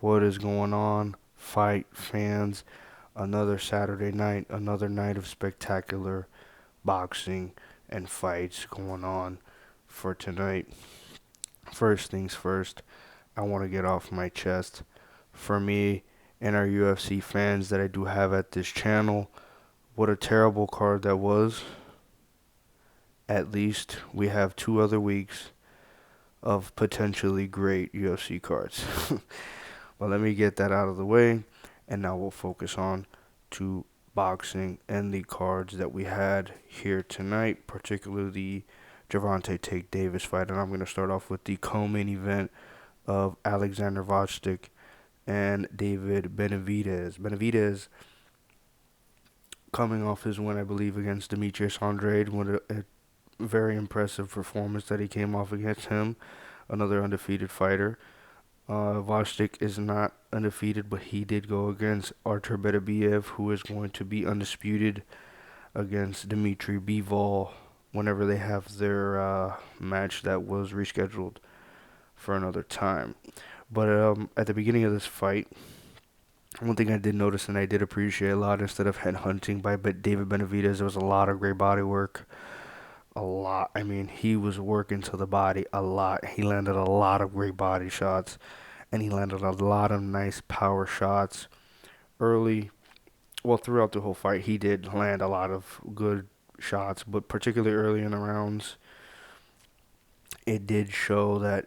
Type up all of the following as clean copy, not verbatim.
What is going on, fight fans? Another Saturday night, another night of spectacular boxing and fights going on for tonight. First things first, I want to get off my chest. For me and our UFC fans that I do have at this channel, what a terrible card that was. At least we have 2 other weeks of potentially great UFC cards. But let me get that out of the way, and now we'll focus on to boxing and the cards that we had here tonight, particularly the Gervonta Tank Davis fight. And I'm going to start off with the co-main event of Alexander Vostok and David Benavidez. Benavidez coming off his win, I believe, against Demetrius Andrade, with a very impressive performance that he came off against him, another undefeated fighter. Vostok is not undefeated, but he did go against Artur Beterbiev, who is going to be undisputed against Dmitry Bivol whenever they have their match that was rescheduled for another time. But at the beginning of this fight, one thing I did notice and I did appreciate a lot, instead of head hunting by David Benavidez, there was a lot of great body work. A lot. I mean, he was working to the body a lot. He landed a lot of great body shots, and he landed a lot of nice power shots early. Well, throughout the whole fight, he did land a lot of good shots, but particularly early in the rounds, it did show that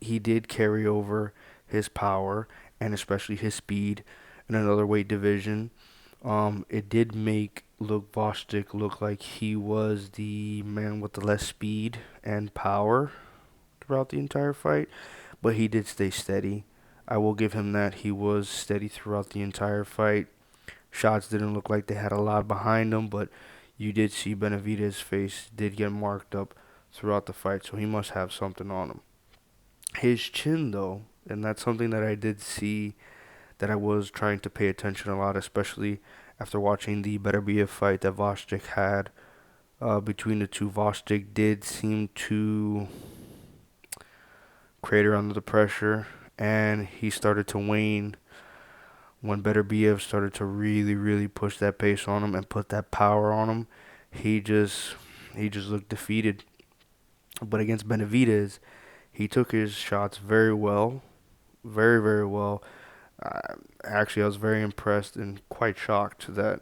he did carry over his power and especially his speed in another weight division. It did make Luke Vostok look like he was the man with the less speed and power throughout the entire fight, but he did stay steady. I will give him that. He was steady throughout the entire fight. Shots didn't look like they had a lot behind them, but you did see Benavidez's face did get marked up throughout the fight, so he must have something on him. His chin, though, and that's something that I did see that I was trying to pay attention a lot, especially after watching the Beterbiev fight that Vostok had between the two. Vostok did seem to crater under the pressure, and he started to wane when Beterbiev started to really, really push that pace on him and put that power on him. He just he just looked defeated. But against Benavidez, he took his shots very well, very, very well. Actually, I was very impressed and quite shocked that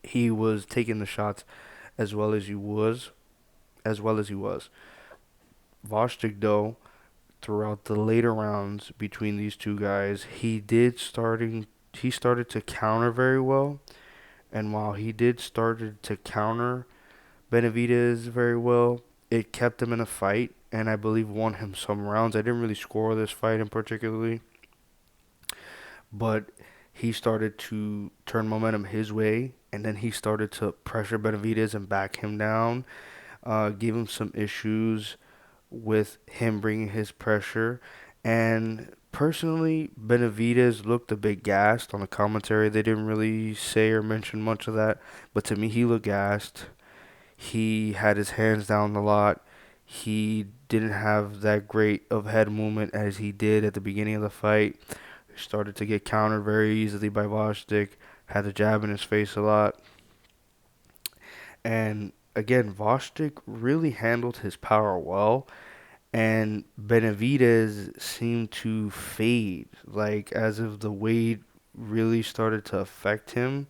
he was taking the shots as well as he was, as well as he was. Vostok, though, throughout the later rounds between these two guys, he started to counter very well, and while he did started to counter Benavidez very well, it kept him in a fight, and I believe won him some rounds. I didn't really score this fight in particularly, but he started to turn momentum his way, and then he started to pressure Benavidez and back him down, give him some issues with him bringing his pressure. And personally, Benavidez looked a bit gassed on the commentary. They didn't really say or mention much of that, but to me, he looked gassed. He had his hands down a lot. He didn't have that great of head movement as he did at the beginning of the fight. He started to get countered very easily by Vostok. Had the jab in his face a lot. And again, Vostok really handled his power well. And Benavidez seemed to fade, like as if the weight really started to affect him,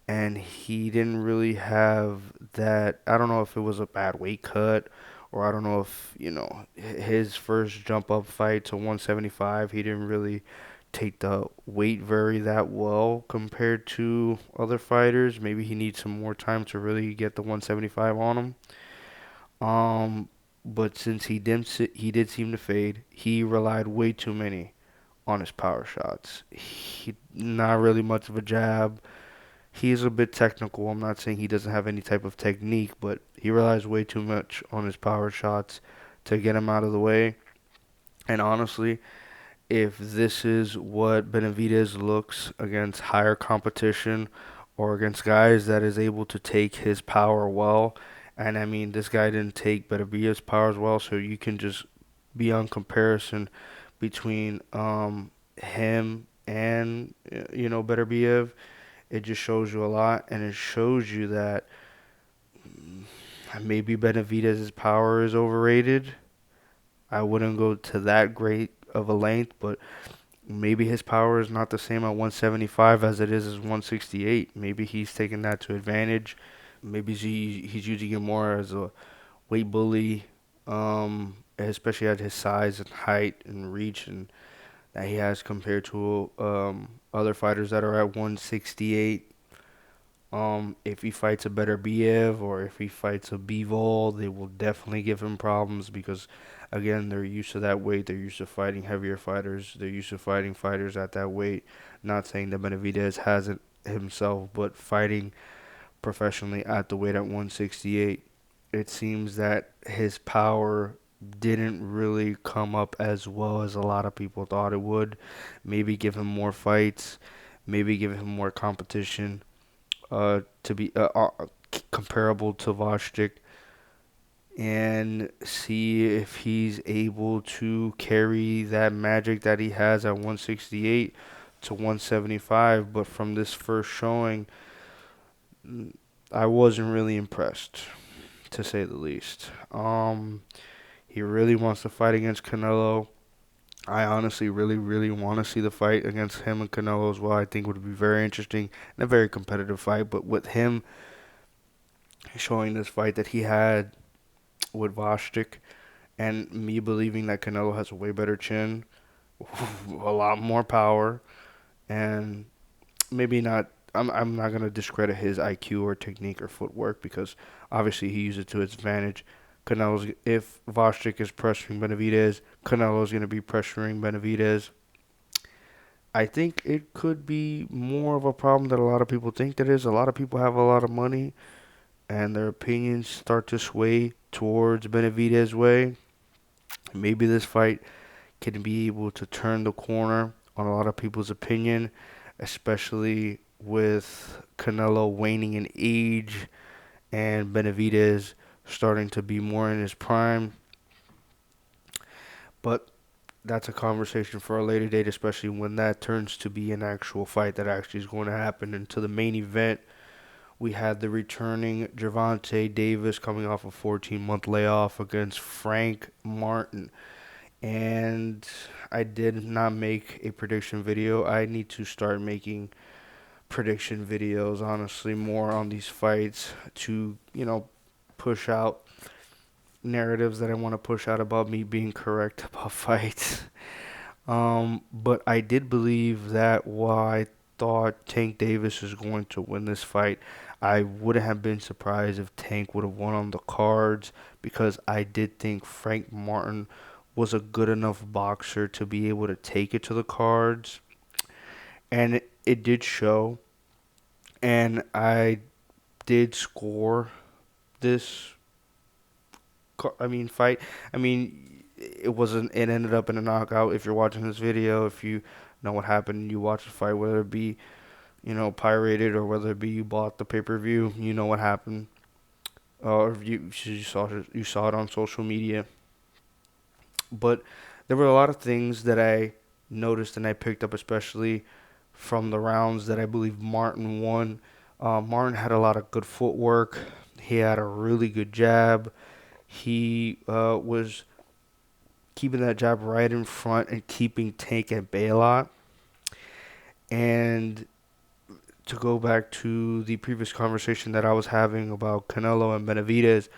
and he didn't really have that. I don't know if it was a bad weight cut, or I don't know if, his first jump up fight to 175, he didn't really take the weight very that well compared to other fighters. Maybe he needs some more time to really get the 175 on him. Um, but since he did seem to fade, he relied way too many on his power shots. He not really much of a jab. He's a bit technical. I'm not saying he doesn't have any type of technique, but he relies way too much on his power shots to get him out of the way. And honestly, if this is what Benavidez looks against higher competition or against guys that is able to take his power well, and I mean, this guy didn't take Beterbiev's power as well, so you can just be on comparison between him and Beterbiev. It just shows you a lot, and it shows you that maybe Benavidez's power is overrated. I wouldn't go to that great of a length, but maybe his power is not the same at 175 as it is at 168. Maybe he's taking that to advantage. Maybe he's using it more as a weight bully, especially at his size and height and reach and that he has compared to other fighters that are at 168. If he fights a better Biev or if he fights a Bivol, they will definitely give him problems because, again, they're used to that weight. They're used to fighting heavier fighters. They're used to fighting fighters at that weight. Not saying that Benavidez hasn't himself, but fighting professionally at the weight at 168, it seems that his power didn't really come up as well as a lot of people thought it would. Maybe give him more fights, maybe give him more competition to be comparable to Voshtik and see if he's able to carry that magic that he has at 168 to 175. But from this first showing, I wasn't really impressed, to say the least. He really wants to fight against Canelo. I honestly really, really want to see the fight against him and Canelo as well. I think it would be very interesting and a very competitive fight. But with him showing this fight that he had with Voshtik and me believing that Canelo has a way better chin, a lot more power, and maybe not. I'm not gonna discredit his IQ or technique or footwork because obviously he used it to his advantage. Canelo's if Voshtik is pressuring Benavidez, Canelo's gonna be pressuring Benavidez. I think it could be more of a problem that a lot of people think that is. A lot of people have a lot of money and their opinions start to sway towards Benavidez's way. Maybe this fight can be able to turn the corner on a lot of people's opinion, especially with Canelo waning in age and Benavidez starting to be more in his prime. But that's a conversation for a later date, especially when that turns to be an actual fight that actually is going to happen. And to the main event, we had the returning Gervonta Davis coming off a 14-month layoff against Frank Martin. And I did not make a prediction video. I need to start making prediction videos, honestly, more on these fights to, push out narratives that I want to push out about me being correct about fights. But I did believe that while I thought Tank Davis is going to win this fight, I wouldn't have been surprised if Tank would have won on the cards because I did think Frank Martin was a good enough boxer to be able to take it to the cards. And it did show. And I did score this fight. I mean, it wasn't. It ended up in a knockout. If you're watching this video, if you know what happened, you watch the fight, whether it be pirated or whether it be you bought the pay-per-view, you know what happened. Or you saw it on social media. But there were a lot of things that I noticed and I picked up, especially from the rounds that I believe Martin won. Martin had a lot of good footwork. He had a really good jab. He was keeping that jab right in front and keeping Tank at bay a lot. And to go back to the previous conversation that I was having about Canelo and Benavidez,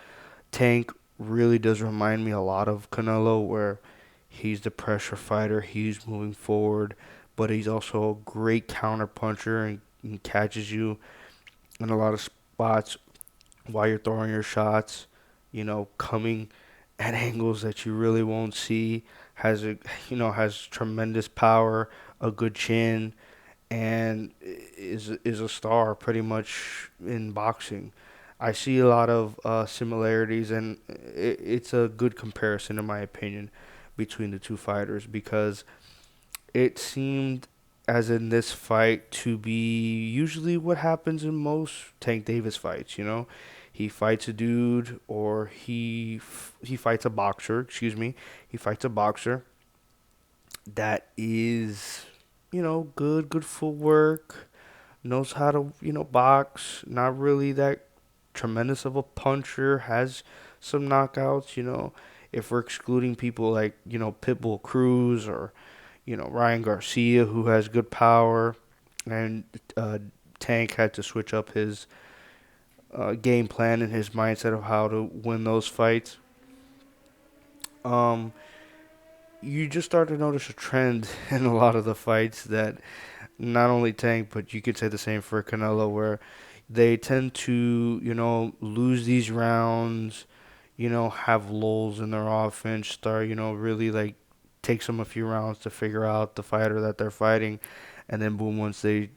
Tank really does remind me a lot of Canelo, where he's the pressure fighter, he's moving forward, but he's also a great counter puncher and catches you in a lot of spots while you're throwing your shots, coming at angles that you really won't see. Has tremendous power, a good chin, and is a star pretty much in boxing. I see a lot of similarities, and it's a good comparison, in my opinion, between the two fighters because it seemed, as in this fight, to be usually what happens in most Tank Davis fights. He fights a dude, or he fights a boxer. Excuse me, he fights a boxer, that is, good footwork, knows how to, box, not really that tremendous of a puncher, has some knockouts, if we're excluding people like, Pitbull Cruz or, Ryan Garcia, who has good power, and Tank had to switch up his game plan and his mindset of how to win those fights. Um, you just start to notice a trend in a lot of the fights that not only Tank, but you could say the same for Canelo, where they tend to, lose these rounds, have lulls in their offense, start, really like takes them a few rounds to figure out the fighter that they're fighting, and then boom, once they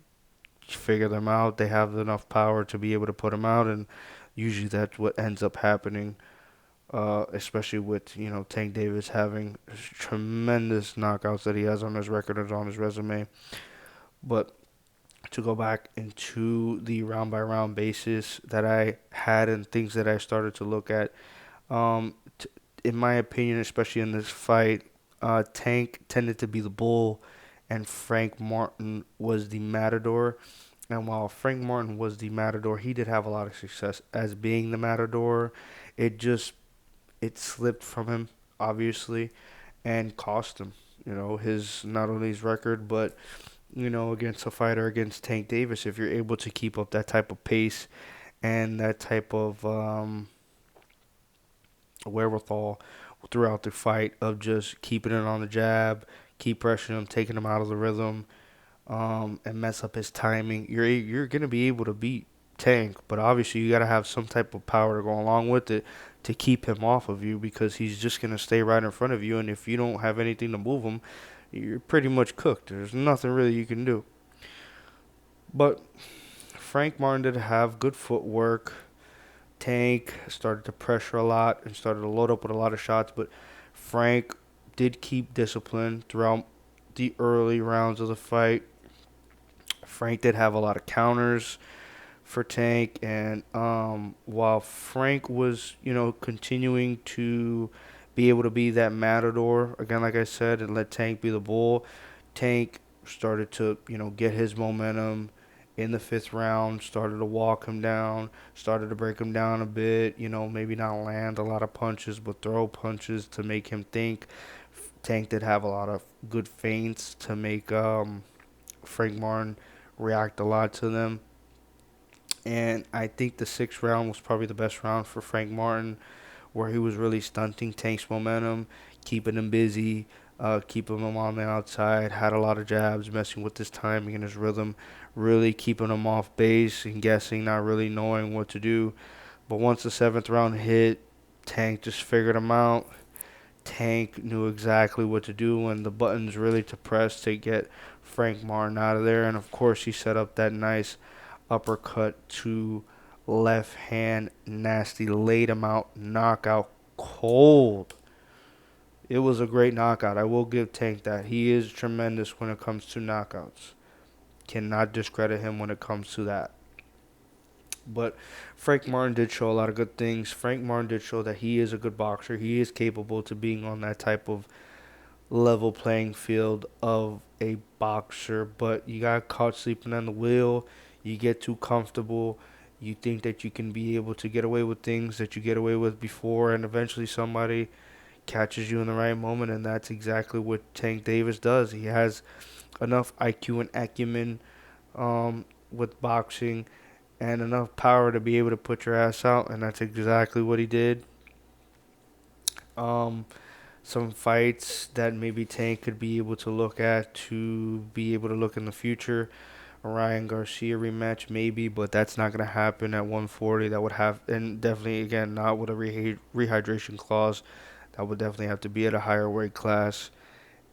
figure them out, they have enough power to be able to put them out, and usually that's what ends up happening. Especially with Tank Davis having tremendous knockouts that he has on his record and on his resume. But to go back into the round by round basis that I had and things that I started to look at, in my opinion, especially in this fight, Tank tended to be the bull, and Frank Martin was the matador. And while Frank Martin was the matador, he did have a lot of success as being the matador. It just it slipped from him, obviously, and cost him. His not only his record, but against a fighter against Tank Davis, if you're able to keep up that type of pace and that type of wherewithal throughout the fight of just keeping it on the jab, keep pressuring him, taking him out of the rhythm, and mess up his timing, you're gonna be able to beat Tank. But obviously, you gotta have some type of power to go along with it to keep him off of you because he's just gonna stay right in front of you. And if you don't have anything to move him, you're pretty much cooked. There's nothing really you can do. But Frank Martin did have good footwork. Tank started to pressure a lot and started to load up with a lot of shots, but Frank did keep discipline throughout the early rounds of the fight. Frank did have a lot of counters for Tank, and while Frank was, continuing to be able to be that matador again, like I said, and let Tank be the bull, Tank started to, get his momentum in the fifth round, started to walk him down, started to break him down a bit, maybe not land a lot of punches, but throw punches to make him think. Tank did have a lot of good feints to make Frank Martin react a lot to them. And I think the sixth round was probably the best round for Frank Martin, where he was really stunting Tank's momentum, keeping him busy, keeping him on the outside, had a lot of jabs, messing with his timing and his rhythm, really keeping him off base and guessing, not really knowing what to do. But once the seventh round hit, Tank just figured him out. Tank knew exactly what to do and the buttons really to press to get Frank Martin out of there. And of course, he set up that nice uppercut to left hand, nasty, laid him out, knockout, cold. It was a great knockout. I will give Tank that. He is tremendous when it comes to knockouts. Cannot discredit him when it comes to that. But Frank Martin did show a lot of good things. Frank Martin did show that he is a good boxer. He is capable to being on that type of level playing field of a boxer. But you got caught sleeping on the wheel. You get too comfortable. You think that you can be able to get away with things that you get away with before, and eventually somebody catches you in the right moment, and that's exactly what Tank Davis does. He has enough IQ and acumen with boxing and enough power to be able to put your ass out, and that's exactly what he did. Um, some fights that maybe Tank could be able to look at to be able to look in the future. A Ryan Garcia rematch, maybe, but that's not going to happen at 140. That would have, and definitely, again, not with a rehydration clause. That would definitely have to be at a higher weight class.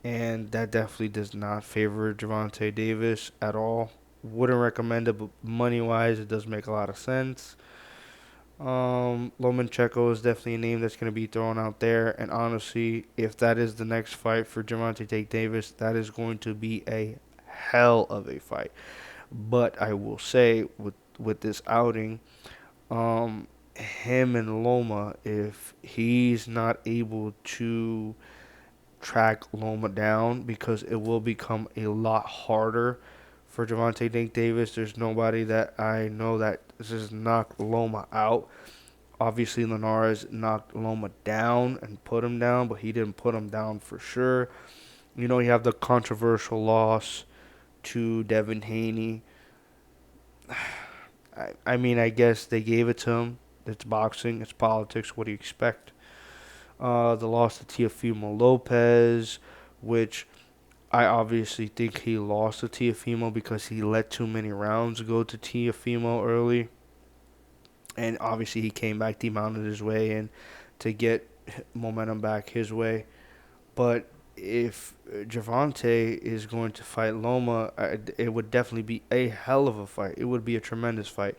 And that definitely does not favor Gervonta Davis at all. Wouldn't recommend it, but money wise, it does make a lot of sense. Lomachenko is definitely a name that's going to be thrown out there. And honestly, if that is the next fight for Gervonta Tank Davis, that is going to be a hell of a fight. But I will say, with this outing, him and Loma, if he's not able to track Loma down because it will become a lot harder for Gervonta Tank Davis. There's nobody that I know that just knocked Loma out. Obviously, Linares knocked Loma down and put him down, but he didn't put him down for sure. You know, you have the controversial loss to Devin Haney. I mean, I guess they gave it to him. It's boxing, it's politics. What do you expect? The loss to Teofimo Lopez, which I obviously think he lost to Teofimo because he let too many rounds go to Teofimo early. And obviously he came back, demounted his way in to get momentum back his way. But if Gervonta is going to fight Loma, it would definitely be a hell of a fight. It would be a tremendous fight.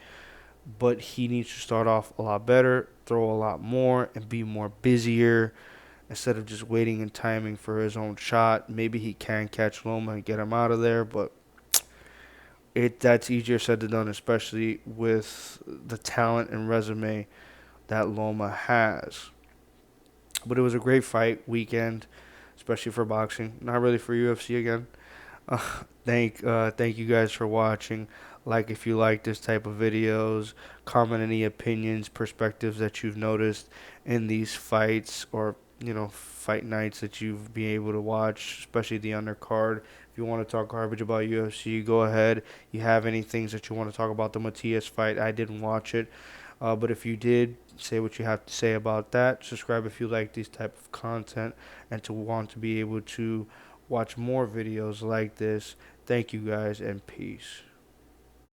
But he needs to start off a lot better, throw a lot more, and be more busier instead of just waiting and timing for his own shot. Maybe he can catch Loma and get him out of there, but that's easier said than done, especially with the talent and resume that Loma has. But it was a great fight weekend, especially for boxing. Not really for UFC again. Thank you guys for watching. Like if you like this type of videos, comment any opinions, perspectives that you've noticed in these fights or fight nights that you've been able to watch, especially the undercard. If you want to talk garbage about UFC, go ahead. You have any things that you want to talk about the Matias fight? I didn't watch it, but if you did, say what you have to say about that. Subscribe if you like this type of content and to want to be able to watch more videos like this. Thank you guys and peace.